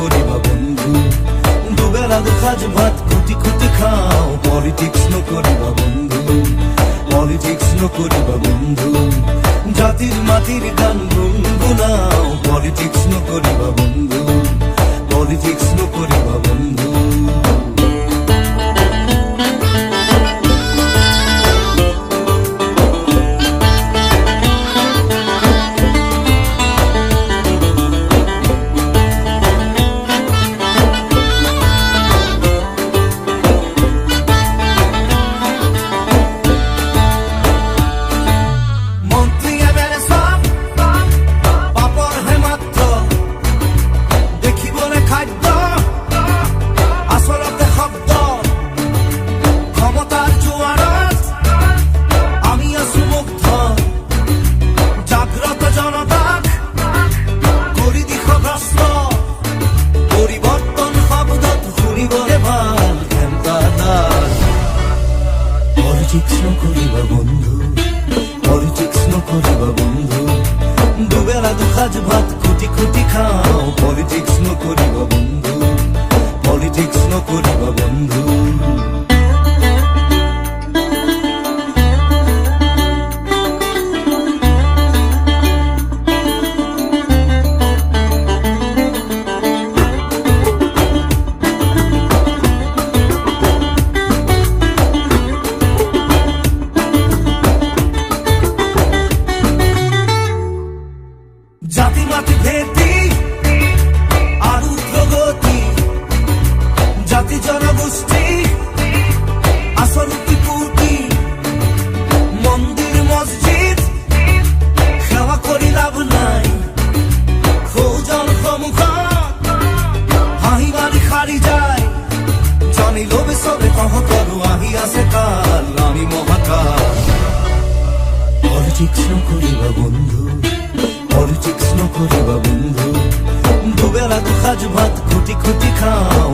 নকরিবা বন্ধু, দুবেলা দুসাজ ভাত খুঁটি খুঁটি খাও। পলিটিক্স নকরিবা বন্ধু, পলিটিক্স নকরিবা বন্ধু, জাতির মাটির গান গুনগুনাও। পলিটিক্স নকরিবা বন্ধু, পলিটিক্স নকরিবা বন্ধু। পলিটিক্স নকরিবা বন্ধু, পলিটিক্স নকরিবা বন্ধু, দুবেলা দুসাজ ভাত খুঁটি খুঁটি খাও। পলিটিক্স নকরিবা বন্ধু, পলিটিক্স নকরিবা বন্ধু। জাতি মাতি ভেদি আর উগ্রগতি, জাতি জনগোষ্ঠী আসল কুটি, মন্দির মসজিদ সেবা করি লাভ নাই। খোঁজন সমুখ হাঁহি বাড়ি খারি যায়, জানি লোভে সবে কহ করু আহি আছে কাল আমি মহাকাল। পলিটিক্স নকরিবা বন্ধু, পলিটিক্স নকরিবা বন্ধু, দুবেলা দুসাজ ভাত খুঁটি খুঁটি খাও।